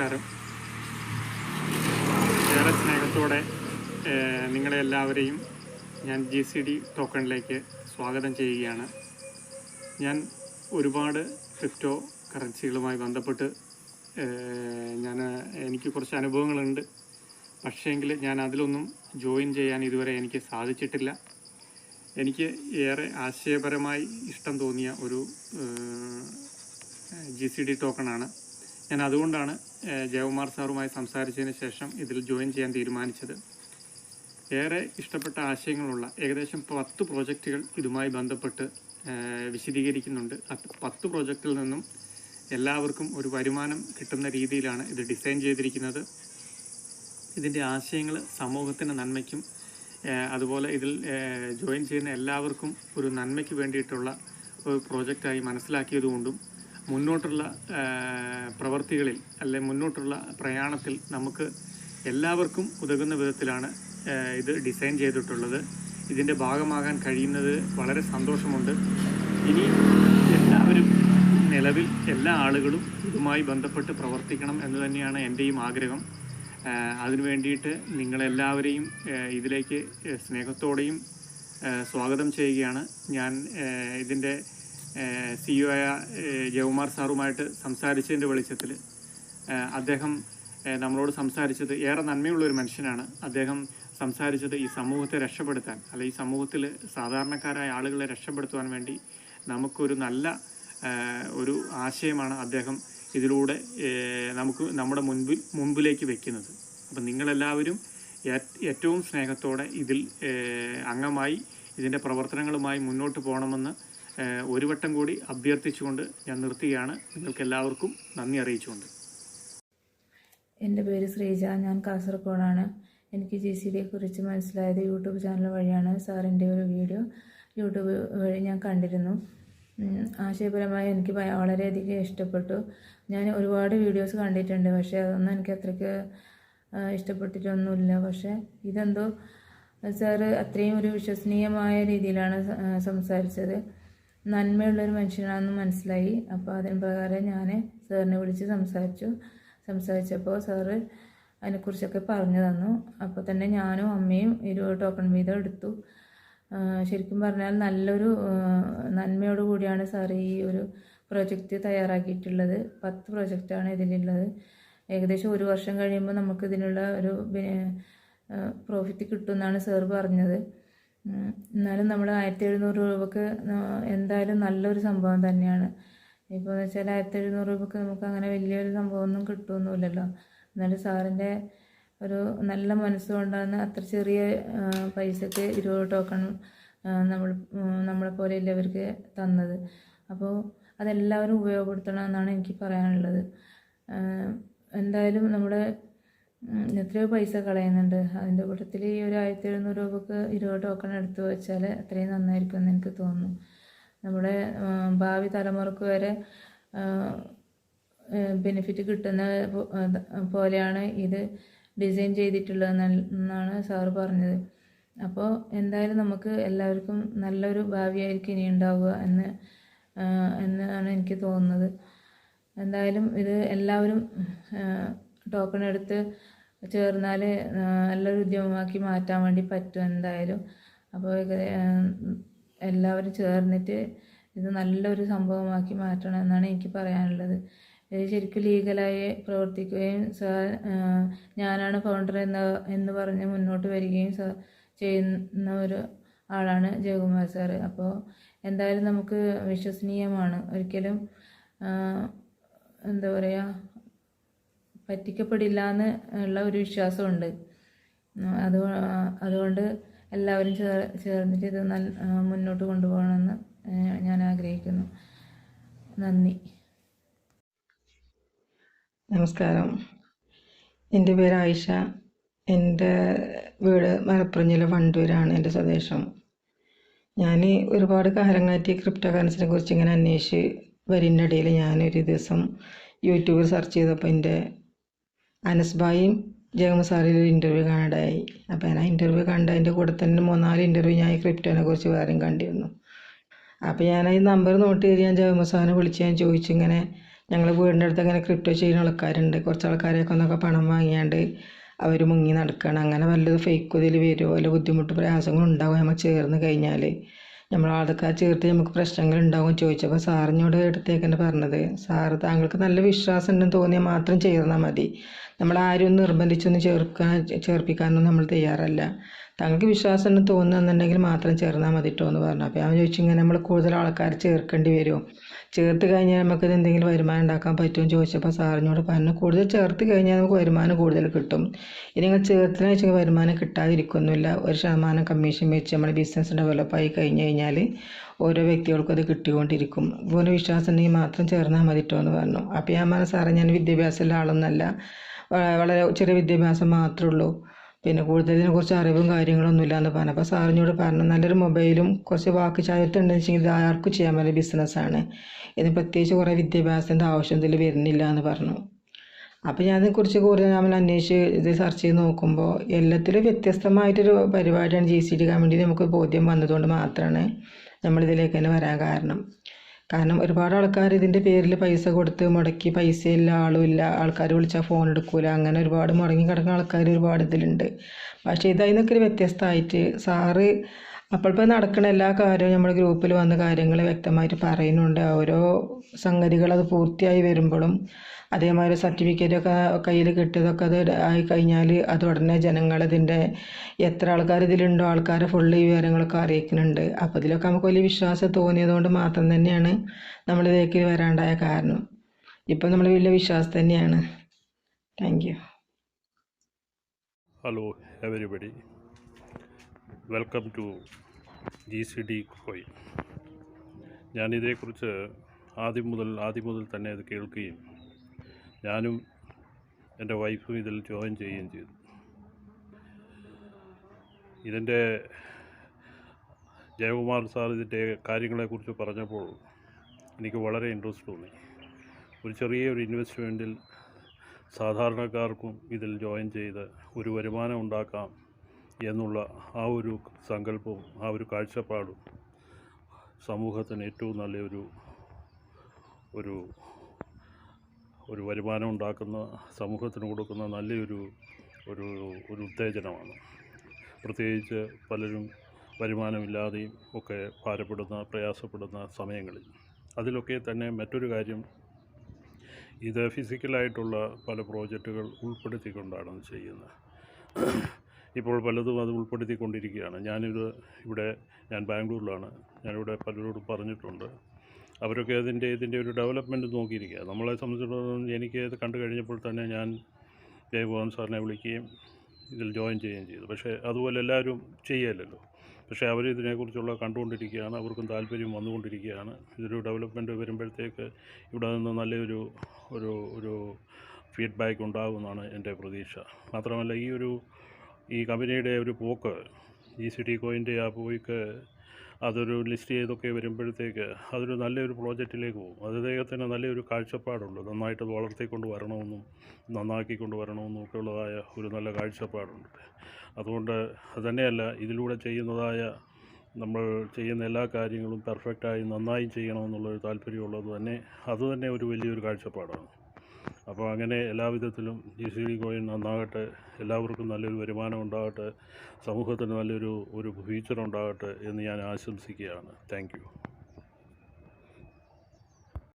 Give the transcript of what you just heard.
നമസ്കാരം. ഏറെ സ്നേഹത്തോടെ നിങ്ങളെല്ലാവരെയും ഞാൻ GCD ടോക്കണിലേക്ക് സ്വാഗതം ചെയ്യുകയാണ്. ഞാൻ ഒരുപാട് ക്രിപ്റ്റോ കറൻസികളുമായി ബന്ധപ്പെട്ട് എനിക്ക് കുറച്ച് അനുഭവങ്ങളുണ്ട്. പക്ഷേങ്കിൽ ഞാൻ അതിലൊന്നും ജോയിൻ ചെയ്യാൻ ഇതുവരെ എനിക്ക് സാധിച്ചിട്ടില്ല. എനിക്ക് ഏറെ ആശയപരമായി ഇഷ്ടം തോന്നിയ ഒരു GCD ടോക്കണാണ്. ഞാൻ അതുകൊണ്ടാണ് ജയകുമാർ സാറുമായി സംസാരിച്ചതിന് ശേഷം ഇതിൽ ജോയിൻ ചെയ്യാൻ തീരുമാനിച്ചത്. ഏറെ ഇഷ്ടപ്പെട്ട ആശയങ്ങളുള്ള ഏകദേശം 10 പ്രോജക്റ്റുകൾ ഇതുമായി ബന്ധപ്പെട്ട് വിശദീകരിക്കുന്നുണ്ട്. 10 പ്രോജക്റ്റിൽ നിന്നും എല്ലാവർക്കും ഒരു വരുമാനം കിട്ടുന്ന രീതിയിലാണ് ഇത് ഡിസൈൻ ചെയ്തിരിക്കുന്നത്. ഇതിൻ്റെ ആശയങ്ങൾ സമൂഹത്തിൻ്റെ നന്മയ്ക്കും അതുപോലെ ഇതിൽ ജോയിൻ ചെയ്യുന്ന എല്ലാവർക്കും ഒരു നന്മയ്ക്ക് വേണ്ടിയിട്ടുള്ള ഒരു പ്രോജക്റ്റായി മനസ്സിലാക്കിയതുകൊണ്ടും മുന്നോട്ടുള്ള പ്രവൃത്തികളിൽ മുന്നോട്ടുള്ള പ്രയാണത്തിൽ നമുക്ക് എല്ലാവർക്കും ഉതകുന്ന വിധത്തിലാണ് ഇത് ഡിസൈൻ ചെയ്തിട്ടുള്ളത്. ഇതിൻ്റെ ഭാഗമാകാൻ കഴിയുന്നത് വളരെ സന്തോഷമുണ്ട്. ഇനി എല്ലാവരും നിലവിൽ എല്ലാ ആളുകളും ഇതുമായി ബന്ധപ്പെട്ട് പ്രവർത്തിക്കണം എന്ന് തന്നെയാണ് എൻ്റെയും ആഗ്രഹം. അതിനു വേണ്ടിയിട്ട് നിങ്ങളെല്ലാവരെയും ഇതിലേക്ക് സ്നേഹത്തോടെയും സ്വാഗതം ചെയ്യുകയാണ്. ഞാൻ ഇതിൻ്റെ CEO ആയ ജയകുമാർ സാറുമായിട്ട് സംസാരിച്ചതിൻ്റെ വെളിച്ചത്തിൽ അദ്ദേഹം നമ്മളോട് സംസാരിച്ചത് ഏറെ നന്മയുള്ളൊരു മനുഷ്യനാണ്. അദ്ദേഹം സംസാരിച്ചത് ഈ സമൂഹത്തെ രക്ഷപ്പെടുത്താൻ ഈ സമൂഹത്തിൽ സാധാരണക്കാരായ ആളുകളെ രക്ഷപ്പെടുത്തുവാൻ വേണ്ടി നമുക്കൊരു നല്ല ഒരു ആശയമാണ് അദ്ദേഹം ഇതിലൂടെ നമുക്ക് നമ്മുടെ മുൻപിലേക്ക് വെക്കുന്നത്. അപ്പം നിങ്ങളെല്ലാവരും ഏറ്റവും സ്നേഹത്തോടെ ഇതിൽ അംഗമായി ഇതിൻ്റെ പ്രവർത്തനങ്ങളുമായി മുന്നോട്ട് പോകണമെന്ന് ഒരു വട്ടം കൂടി അഭ്യർത്ഥിച്ചുകൊണ്ട് ഞാൻ നിർത്തുകയാണ്. നിങ്ങൾക്കെല്ലാവർക്കും നന്ദി അറിയിച്ചുകൊണ്ട്. എൻ്റെ പേര് ശ്രീജ, ഞാൻ കാസർഗോഡാണ്. എനിക്ക് GCDയെ കുറിച്ച് മനസ്സിലായത് യൂട്യൂബ് ചാനൽ വഴിയാണ്. സാറിൻ്റെ ഒരു വീഡിയോ യൂട്യൂബ് വഴി ഞാൻ കണ്ടിരുന്നു. ആശയപരമായി എനിക്ക് വളരെയധികം ഇഷ്ടപ്പെട്ടു. ഞാൻ ഒരുപാട് വീഡിയോസ് കണ്ടിട്ടുണ്ട്, പക്ഷേ അതൊന്നും എനിക്ക് അത്രയ്ക്ക് ഇഷ്ടപ്പെട്ടിട്ടൊന്നുമില്ല. പക്ഷേ ഇതെന്തോ സാറ് അത്രയും ഒരു വിശ്വസനീയമായ രീതിയിലാണ് സംസാരിച്ചത്. നന്മയുള്ളൊരു മനുഷ്യനാണെന്ന് മനസ്സിലായി. അപ്പോൾ അതിന് പ്രകാരം ഞാൻ സാറിനെ വിളിച്ച് സംസാരിച്ചപ്പോൾ സാറ് അതിനെക്കുറിച്ചൊക്കെ പറഞ്ഞു തന്നു. അപ്പോൾ തന്നെ ഞാനും അമ്മയും 20 ടോക്കൺ വീതം എടുത്തു. ശരിക്കും പറഞ്ഞാൽ നല്ലൊരു നന്മയോട് കൂടിയാണ് സാർ ഈ ഒരു പ്രോജക്റ്റ് തയ്യാറാക്കിയിട്ടുള്ളത്. 10 പ്രോജക്റ്റാണ് ഇതിലുള്ളത്. ഏകദേശം 1 വർഷം കഴിയുമ്പോൾ നമുക്ക് ഇതിനുള്ള ഒരു പ്രോഫിറ്റ് കിട്ടുമെന്നാണ് സാർ പറഞ്ഞത്. എന്നാലും നമ്മൾ 1700 രൂപക്ക് എന്തായാലും നല്ലൊരു സംഭവം തന്നെയാണ്. ഇപ്പോൾ എന്ന് വെച്ചാൽ 1700 രൂപക്ക് നമുക്ക് അങ്ങനെ വലിയൊരു സംഭവമൊന്നും കിട്ടുമൊന്നുമില്ലല്ലോ. എന്നാലും സാറിൻ്റെ ഒരു നല്ല മനസ്സുകൊണ്ടാണ് അത്ര ചെറിയ പൈസക്ക് 20 ടോക്കൺ നമ്മളെപ്പോലെ ഉള്ളവർക്ക് തന്നത്. അപ്പോൾ അതെല്ലാവരും ഉപയോഗപ്പെടുത്തണം എന്നാണ് എനിക്ക് പറയാനുള്ളത്. എന്തായാലും നമ്മുടെ എത്രയോ പൈസ കളയുന്നുണ്ട്. അതിൻ്റെ കൂട്ടത്തിൽ ഈ ഒരു 1700 രൂപക്ക് 20 ടോക്കൺ എടുത്തു വെച്ചാൽ അത്രയും നന്നായിരിക്കും എന്ന് എനിക്ക് തോന്നുന്നു. നമ്മുടെ ഭാവി തലമുറക്ക് വരെ ബെനിഫിറ്റ് കിട്ടുന്ന പോലെയാണ് ഇത് ഡിസൈൻ ചെയ്തിട്ടുള്ളതെന്നാണ് സാറ് പറഞ്ഞത്. അപ്പോൾ എന്തായാലും നമുക്ക് എല്ലാവർക്കും നല്ലൊരു ഭാവിയായിരിക്കും ഇനി ഉണ്ടാവുക എന്നാണ് എനിക്ക് തോന്നുന്നത്. എന്തായാലും ഇത് എല്ലാവരും ടോക്കൺ എടുത്ത് ചേർന്നാൽ നല്ലൊരു ഉദ്യമമാക്കി മാറ്റാൻ വേണ്ടി പറ്റും എന്തായാലും. അപ്പോൾ എല്ലാവരും ചേർന്നിട്ട് ഇത് നല്ലൊരു സംഭവമാക്കി മാറ്റണം എന്നാണ് എനിക്ക് പറയാനുള്ളത്. ഇത് ശരിക്കും ലീഗലായി പ്രവർത്തിക്കുകയും ഞാനാണ് ഫൗണ്ടർ എന്ന് പറഞ്ഞ് മുന്നോട്ട് വരികയും ചെയ്യുന്ന ഒരു ആളാണ് ജയകുമാർ സാറ്. അപ്പോൾ എന്തായാലും നമുക്ക് വിശ്വസനീയമാണ്. ഒരിക്കലും എന്താ പറയുക, പറ്റിക്കപ്പെടില്ല എന്ന് ഉള്ള ഒരു വിശ്വാസമുണ്ട്. അതുകൊണ്ട് എല്ലാവരും ചേർന്നിട്ട് ഇത് മുന്നോട്ട് കൊണ്ടുപോകണമെന്ന് ഞാൻ ആഗ്രഹിക്കുന്നു. നന്ദി. നമസ്കാരം. എൻ്റെ പേര് ആയിഷ. എൻ്റെ വീട് മലപ്പുറം ജില്ല വണ്ടൂരാണ് എൻ്റെ സ്വദേശം. ഞാൻ ഒരുപാട് കാലങ്ങളായിട്ട് ക്രിപ്റ്റോ കറൻസിനെ കുറിച്ച് ഇങ്ങനെ അന്വേഷിച്ച് വരുന്നതിനിടയിൽ ഞാനൊരു ദിവസം യൂട്യൂബിൽ സെർച്ച് ചെയ്തപ്പോൾ എൻ്റെ അനസ് ഭായിയും ജയകുമാർ സാറിൽ ഒരു ഇൻ്റർവ്യൂ കാണാണ്ടായി. അപ്പോൾ ഞാൻ ആ ഇൻ്റർവ്യൂ കണ്ടതിൻ്റെ കൂടെ തന്നെ 3-4 ഇൻ്റർവ്യൂ ഞാൻ ഈ ക്രിപ്റ്റോനെ കുറിച്ച് വേറെയും കണ്ടിരുന്നു. അപ്പോൾ ഞാൻ ഈ നമ്പർ നോട്ട് ചെയ്ത് ഞാൻ ജയകുമാർ സാറിനെ വിളിച്ച് ഞാൻ ചോദിച്ചു, ഇങ്ങനെ ഞങ്ങൾ വീടിൻ്റെ അടുത്ത് അങ്ങനെ ക്രിപ്റ്റോ ചെയ്യുന്ന ആൾക്കാരുണ്ട്. കുറച്ച് ആൾക്കാരെയൊക്കെ ഒന്നൊക്കെ പണം വാങ്ങിയാണ്ട് അവർ മുങ്ങി നടക്കുകയാണ്. അങ്ങനെ വല്ലതും ഫേക്ക് ഇതിൽ വരുമോ വല്ല ബുദ്ധിമുട്ട് പ്രയാസങ്ങളും ഉണ്ടാവും നമ്മൾ ചേർന്ന് കഴിഞ്ഞാൽ. നമ്മൾ ആൾക്കാർ ചേർത്ത് നമുക്ക് പ്രശ്നങ്ങൾ ഉണ്ടാവും ചോദിച്ചപ്പോൾ സാറിനോട് എടുത്തേക്കെന്നെ പറഞ്ഞത്, സാറ് താങ്കൾക്ക് നല്ല വിശ്വാസം ഉണ്ടെന്ന് തോന്നിയാൽ മാത്രം ചേർന്നാൽ മതി. നമ്മൾ ആരും നിർബന്ധിച്ചൊന്നും ചേർപ്പിക്കാനൊന്നും നമ്മൾ തയ്യാറല്ല. താങ്കൾക്ക് വിശ്വാസം ഉണ്ടെന്ന് തോന്നുന്നുണ്ടെങ്കിൽ മാത്രം ചേർന്നാൽ മതി കേട്ടോ എന്ന് പറഞ്ഞു. അപ്പോൾ ഞാൻ ചോദിച്ചു, ഇങ്ങനെ നമ്മൾ കൂടുതൽ ആൾക്കാർ ചേർക്കേണ്ടി വരുമോ, ചേർത്ത് കഴിഞ്ഞാൽ നമുക്ക് എന്തെങ്കിലും വരുമാനം ഉണ്ടാക്കാൻ പറ്റുമെന്ന് ചോദിച്ചപ്പോൾ സാറിനോട് പറഞ്ഞു, കൂടുതൽ ചേർത്ത് കഴിഞ്ഞാൽ നമുക്ക് വരുമാനം കൂടുതൽ കിട്ടും. ഇനി നിങ്ങൾ ചേർത്തിന് വെച്ചാൽ വരുമാനം കിട്ടാതിരിക്കൊന്നുമില്ല. 1% കമ്മീഷൻ വെച്ച് നമ്മുടെ ബിസിനസ് ഡെവലപ്പായി കഴിഞ്ഞാൽ ഓരോ വ്യക്തികൾക്കും അത് കിട്ടിക്കൊണ്ടിരിക്കും. ഇതുപോലെ വിശ്വാസം ഉണ്ടെങ്കിൽ മാത്രം ചേർന്നാൽ മതി കേട്ടോ എന്ന് പറഞ്ഞു. അപ്പോൾ ഞാൻ പറഞ്ഞു, സാറേ ഞാൻ വിദ്യാഭ്യാസമുള്ള ആളൊന്നല്ല, വളരെ ചെറിയ വിദ്യാഭ്യാസം മാത്രമേ ഉള്ളൂ, പിന്നെ കൂടുതലിനെ കുറിച്ച് അറിവും കാര്യങ്ങളൊന്നും ഇല്ല എന്ന് പറഞ്ഞു. അപ്പോൾ സാറിനോട് പറഞ്ഞു, നല്ലൊരു മൊബൈലും കുറച്ച് വാക്ക് ചായത്തുണ്ടെന്ന് വെച്ചെങ്കിൽ ഇത് ആർക്കും ചെയ്യാൻ പറ്റിയ ബിസിനസ്സാണ്, ഇതിന് പ്രത്യേകിച്ച് കുറേ വിദ്യാഭ്യാസത്തിൻ്റെ ആവശ്യം ഇതിൽ വരുന്നില്ല എന്ന് പറഞ്ഞു. അപ്പോൾ ഞാൻ അതിനെക്കുറിച്ച് കൂടുതൽ നമ്മൾ അന്വേഷിച്ച് ഇത് സെർച്ച് ചെയ്ത് നോക്കുമ്പോൾ എല്ലാത്തിലും വ്യത്യസ്തമായിട്ടൊരു പരിപാടിയാണ് GCD കമ്മ്യൂണിറ്റി നമുക്ക് ബോധ്യം വന്നതുകൊണ്ട് മാത്രമാണ് നമ്മളിതിലേക്ക് തന്നെ വരാൻ കാരണം ഒരുപാട് ആൾക്കാർ ഇതിൻ്റെ പേരിൽ പൈസ കൊടുത്ത് മുടക്കി, പൈസയില്ല, ആളുമില്ല, ആൾക്കാർ വിളിച്ചാൽ ഫോൺ എടുക്കൂല, അങ്ങനെ ഒരുപാട് മുടങ്ങി കിടക്കുന്ന ആൾക്കാർ ഒരുപാട് ഇതിലുണ്ട്. പക്ഷേ ഇതിനൊക്കെ ഒരു വ്യത്യസ്തമായിട്ട് സാറ് അപ്പോൾ നടക്കുന്ന എല്ലാ കാര്യവും നമ്മുടെ ഗ്രൂപ്പിൽ വന്ന കാര്യങ്ങൾ വ്യക്തമായിട്ട് പറയുന്നുണ്ട്. ഓരോ സംഗതികൾ അത് പൂർത്തിയായി വരുമ്പോഴും അതേമാതിരി സർട്ടിഫിക്കറ്റൊക്കെ കയ്യിൽ കിട്ടിയതൊക്കെ അത് ആയി കഴിഞ്ഞാൽ അത് ഉടനെ ജനങ്ങളിതിൻ്റെ എത്ര ആൾക്കാർ ഇതിലുണ്ടോ ആൾക്കാരെ ഫുള്ള് ഈ വിവരങ്ങളൊക്കെ അറിയിക്കുന്നുണ്ട്. അപ്പോൾ ഇതിലൊക്കെ നമുക്ക് വലിയ വിശ്വാസം തോന്നിയതുകൊണ്ട് മാത്രം തന്നെയാണ് നമ്മളിതേക്ക് വരാണ്ടായ കാരണം. ഇപ്പം നമ്മൾ വലിയ വിശ്വാസം തന്നെയാണ്. Thank you. Hello everybody, welcome to GCD coin. ഞാനിതേക്കുറിച്ച് ആദ്യം മുതൽ തന്നെ ഇത് കേൾക്കുകയും ഞാനും എൻ്റെ വൈഫും ഇതിൽ ജോയിൻ ചെയ്യുകയും ചെയ്തു. ഇതിൻ്റെ ജയകുമാർ സാർ ഇതിൻ്റെ കാര്യങ്ങളെക്കുറിച്ച് പറഞ്ഞപ്പോൾ എനിക്ക് വളരെ ഇൻട്രസ്റ്റ് തോന്നി. ഒരു ചെറിയൊരു ഇൻവെസ്റ്റ്മെൻറ്റിൽ സാധാരണക്കാർക്കും ഇതിൽ ജോയിൻ ചെയ്ത് ഒരു വരുമാനം ഉണ്ടാക്കാം എന്നുള്ള ആ ഒരു സങ്കല്പവും ആ ഒരു കാഴ്ചപ്പാടും സമൂഹത്തിന് ഏറ്റവും നല്ലൊരു ഒരു വരുമാനം ഉണ്ടാക്കുന്ന, സമൂഹത്തിന് കൊടുക്കുന്ന നല്ലൊരു ഉത്തേജനമാണ്. പ്രത്യേകിച്ച് പലരും വരുമാനമില്ലാതെയും ഒക്കെ പ്രയാസപ്പെടുന്ന സമയങ്ങളിൽ. അതിലൊക്കെ തന്നെ മറ്റൊരു കാര്യം, ഇത് ഫിസിക്കലായിട്ടുള്ള പല പ്രോജക്റ്റുകൾ ഉൾപ്പെടുത്തിക്കൊണ്ടാണ് ചെയ്യുന്നത്. ഇപ്പോൾ പലതും അത് ഉൾപ്പെടുത്തിക്കൊണ്ടിരിക്കുകയാണ്. ഞാൻ ബാംഗ്ലൂരിലാണ്. ഞാനിവിടെ പലരോടും പറഞ്ഞിട്ടുണ്ട്. അവരൊക്കെ ഇതിൻ്റെ ഒരു ഡെവലപ്മെൻറ്റ് നോക്കിയിരിക്കുക. നമ്മളെ സംബന്ധിച്ചിടത്തോളം എനിക്ക് ഇത് കണ്ടു കഴിഞ്ഞപ്പോൾ തന്നെ ഞാൻ ജയകുമാർ സാറിനെ വിളിക്കുകയും ഇതിൽ ജോയിൻ ചെയ്യുകയും ചെയ്തു. പക്ഷേ അതുപോലെ എല്ലാവരും ചെയ്യല്ലോ. പക്ഷേ അവരിതിനെക്കുറിച്ചുള്ള കണ്ടുകൊണ്ടിരിക്കുകയാണ്, അവർക്കും താല്പര്യം വന്നുകൊണ്ടിരിക്കുകയാണ്. ഇതൊരു ഡെവലപ്മെൻറ്റ് വരുമ്പോഴത്തേക്ക് ഇവിടെ നിന്ന് നല്ലൊരു ഒരു ഫീഡ്ബാക്ക് ഉണ്ടാകുമെന്നാണ് എൻ്റെ പ്രതീക്ഷ. മാത്രമല്ല ഈ കമ്പനിയുടെ ഒരു പോക്ക്, GCD കോയിൻ്റെ ആ പോക്ക് അതൊരു ലിസ്റ്റ് ചെയ്തൊക്കെ വരുമ്പോഴത്തേക്ക് അതൊരു നല്ലൊരു പ്രോജക്റ്റിലേക്ക് പോകും. അത് അദ്ദേഹത്തിന് നല്ലൊരു കാഴ്ചപ്പാടുണ്ട്. നന്നായിട്ട് വളർത്തിക്കൊണ്ട് വരണമെന്നും നന്നാക്കിക്കൊണ്ട് വരണമെന്നും ഒക്കെ ഉള്ളതായ ഒരു നല്ല കാഴ്ചപ്പാടുണ്ട്. അതുകൊണ്ട് അതുതന്നെയല്ല, ഇതിലൂടെ നമ്മൾ ചെയ്യുന്ന എല്ലാ കാര്യങ്ങളും പെർഫെക്റ്റായി നന്നായി ചെയ്യണമെന്നുള്ളൊരു താല്പര്യമുള്ളത് തന്നെ അതുതന്നെ ഒരു വലിയൊരു കാഴ്ചപ്പാടാണ്. അപ്പോൾ അങ്ങനെ എല്ലാവിധത്തിലും GCD കോയിൻ നന്നാകട്ടെ, എല്ലാവർക്കും നല്ലൊരു വരുമാനം ഉണ്ടാകട്ടെ, സമൂഹത്തിന് നല്ലൊരു ഫ്യൂച്ചർ ഉണ്ടാകട്ടെ എന്ന് ഞാൻ ആശംസിക്കുകയാണ്. Thank you.